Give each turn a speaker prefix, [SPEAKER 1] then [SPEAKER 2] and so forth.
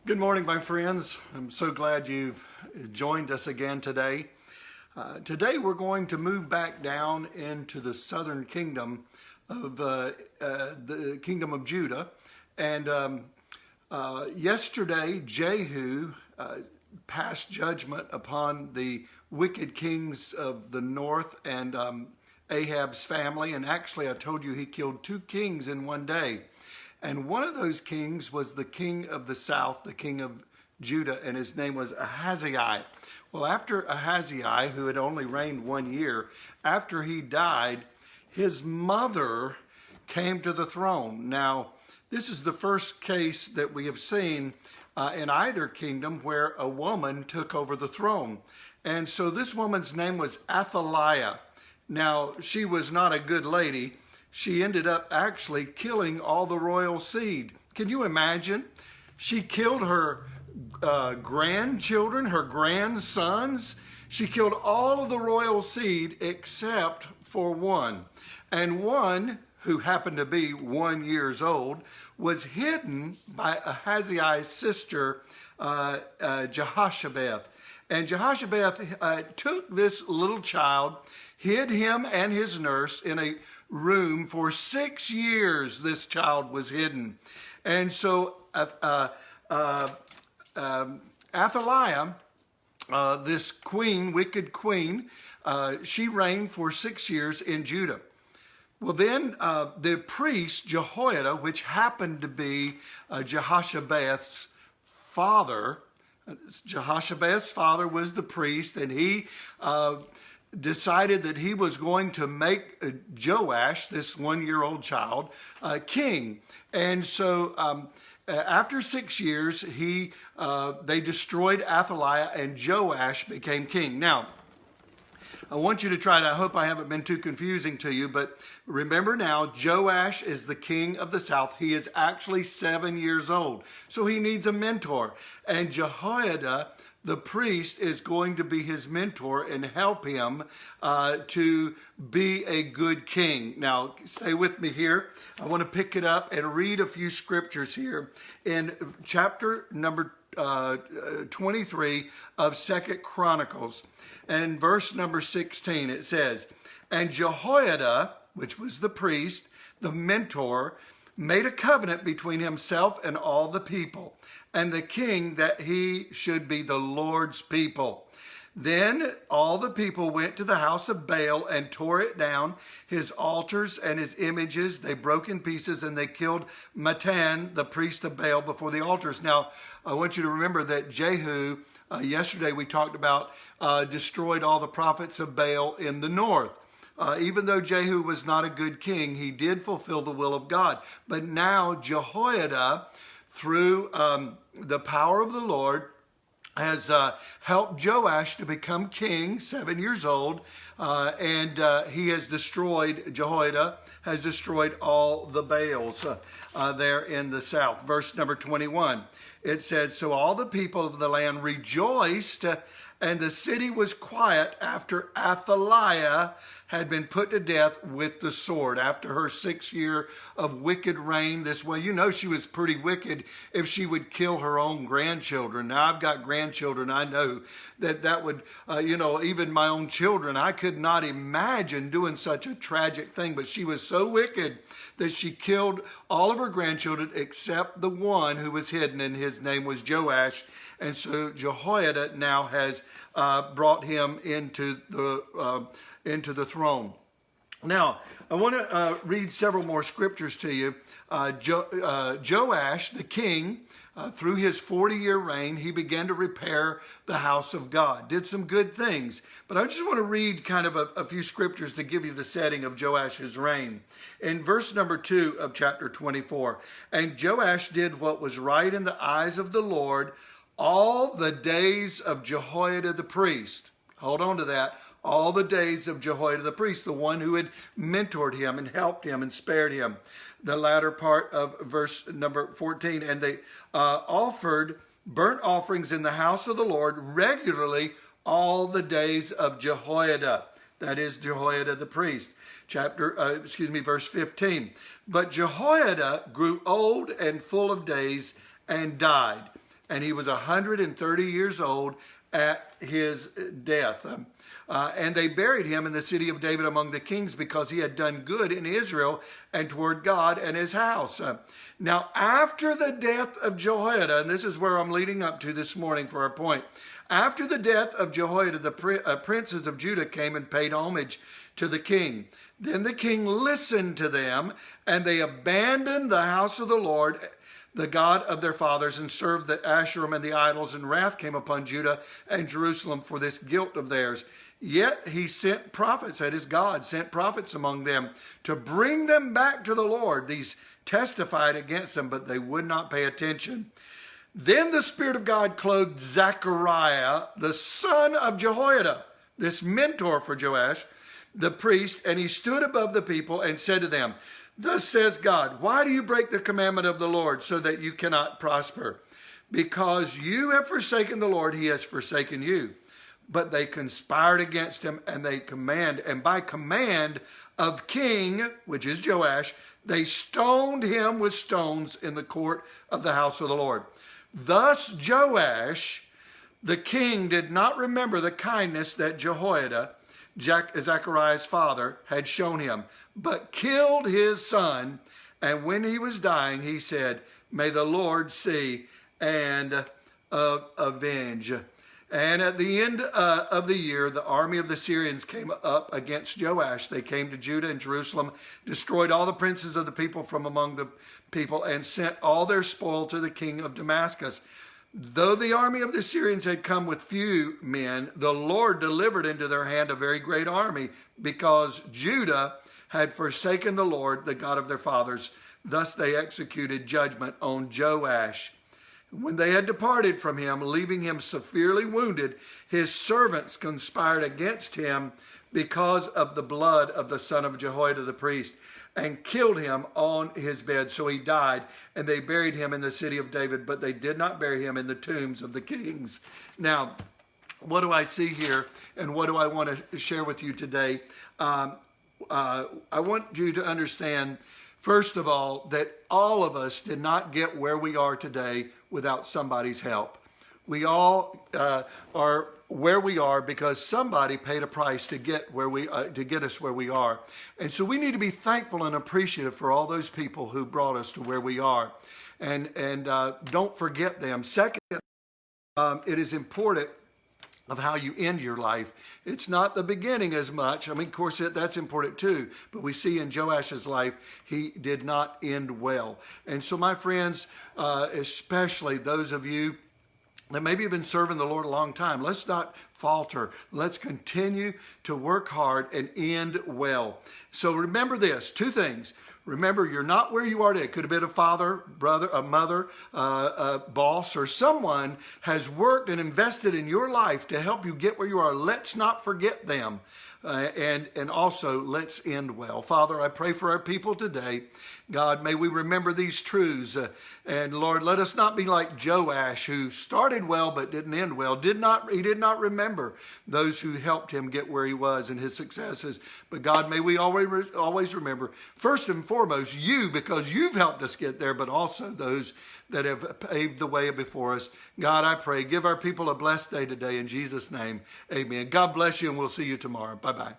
[SPEAKER 1] Good morning, my friends. I'm so glad you've joined us again today. Today we're going to move back down into the southern kingdom of the kingdom of Judah. And yesterday, Jehu passed judgment upon the wicked kings of the north and Ahab's family. And actually, I told you he killed two kings in one day. And one of those kings was the king of the south, the king of Judah, and his name was Athaliah. Well, after Ahaziah, who had only reigned 1 year, after he died, his mother came to the throne. Now, this is the first case that we have seen in either kingdom where a woman took over the throne. And so this woman's name was Athaliah. Now, she was not a good lady. She ended up actually killing all the royal seed. Can you imagine? She killed her grandchildren, her grandsons. She killed all of the royal seed except for one. And one, who happened to be 1 year old, was hidden by Ahaziah's sister, Jehoshabeth. And Jehoshabeth took this little child, hid him and his nurse in a room for 6 years. This child was hidden. And so Athaliah, this queen, wicked queen, she reigned for 6 years in Judah. Well, then the priest Jehoiada, which happened to be Jehoshabeth's father, Jehoshabeth's father was the priest, and he decided that he was going to make Joash, this 1 year old child, king. And so after 6 years, they destroyed Athaliah, and Joash became king. Now, I want you to try to, I hope I haven't been too confusing to you, but remember now, Joash is the king of the south. He is actually 7 years old, so he needs a mentor. And Jehoiada, the priest, is going to be his mentor and help him to be a good king. Now, stay with me here. I want to pick it up and read a few scriptures here in chapter number 23 of 2 Chronicles. And verse number 16, it says, "And Jehoiada," which was the priest, the mentor, "made a covenant between himself and all the people, and the king, that he should be the Lord's people. Then all the people went to the house of Baal and tore it down, his altars and his images. They broke in pieces, and they killed Matan, the priest of Baal, before the altars." Now, I want you to remember that Jehu, yesterday we talked about, destroyed all the prophets of Baal in the north. Even though Jehu was not a good king, he did fulfill the will of God. But now Jehoiada, through the power of the Lord, has helped Joash to become king, 7 years old, and he has destroyed, Jehoiada has destroyed all the Baals there in the south. Verse number 21, it says, "So all the people of the land rejoiced, and the city was quiet after Athaliah had been put to death with the sword." After her 6 year of wicked reign this way, you know she was pretty wicked if she would kill her own grandchildren. Now, I've got grandchildren. I know that would, even my own children, I could not imagine doing such a tragic thing. But she was so wicked that she killed all of her grandchildren except the one who was hidden, and his name was Joash. And so Jehoiada now has brought him into the throne. Now, I want to read several more scriptures to you. Joash, the king, through his 40-year reign, he began to repair the house of God. Did some good things. But I just want to read kind of a few scriptures to give you the setting of Joash's reign. In verse number 2 of chapter 24, "And Joash did what was right in the eyes of the Lord all the days of Jehoiada the priest." Hold on to that. All the days of Jehoiada the priest, the one who had mentored him and helped him and spared him. The latter part of verse number 14, "And they offered burnt offerings in the house of the Lord regularly all the days of Jehoiada." That is Jehoiada the priest. Verse 15. "But Jehoiada grew old and full of days and died. and he was 130 years old at his death. And they buried him in the city of David among the kings, because he had done good in Israel and toward God and his house. Now, after the death of Jehoiada, and this is where I'm leading up to this morning for our point. After the death of Jehoiada, the princes of Judah came and paid homage to the king. Then the king listened to them, and they abandoned the house of the Lord, the God of their fathers, and served the Asherim and the idols, and wrath came upon Judah and Jerusalem for this guilt of theirs. Yet he sent prophets, that is, God sent prophets among them to bring them back to the Lord. These testified against them, but they would not pay attention. Then the Spirit of God clothed Zechariah, the son of Jehoiada, this mentor for Joash, the priest, and he stood above the people and said to them, "Thus says God, why do you break the commandment of the Lord so that you cannot prosper? Because you have forsaken the Lord, he has forsaken you." But they conspired against him, and by command of king, which is Joash, they stoned him with stones in the court of the house of the Lord. Thus Joash, the king, did not remember the kindness that Jehoiada, Zechariah's father, had shown him, but killed his son. And when he was dying, he said, "May the Lord see and avenge." And at the end of the year, the army of the Syrians came up against Joash. They came to Judah and Jerusalem, destroyed all the princes of the people from among the people, and sent all their spoil to the king of Damascus. Though the army of the Syrians had come with few men, the Lord delivered into their hand a very great army, because Judah had forsaken the Lord, the God of their fathers. Thus they executed judgment on Joash. When they had departed from him, leaving him severely wounded, his servants conspired against him because of the blood of the son of Jehoiada the priest, and killed him on his bed. So he died, and they buried him in the city of David, but they did not bury him in the tombs of the kings. Now, what do I see here, and what do I want to share with you today? I want you to understand, first of all, that all of us did not get where we are today without somebody's help. We all are where we are because somebody paid a price to get us where we are. And so we need to be thankful and appreciative for all those people who brought us to where we are. And don't forget them. Second, it is important of how you end your life. It's not the beginning as much. I mean, of course, that's important too. But we see in Joash's life, he did not end well. And so, my friends, especially those of you that maybe have been serving the Lord a long time, let's not falter. Let's continue to work hard and end well. So remember this, two things. Remember, you're not where you are today. It could have been a father, brother, a mother, a boss, or someone has worked and invested in your life to help you get where you are. Let's not forget them. And also, let's end well. Father, I pray for our people today. God, may we remember these truths. And Lord, let us not be like Joash, who started well but didn't end well. He did not remember those who helped him get where he was and his successes. But God, may we always remember, first and foremost, you, because you've helped us get there, but also those that have paved the way before us. God, I pray, give our people a blessed day today in Jesus' name. Amen. God bless you, and we'll see you tomorrow. Bye-bye.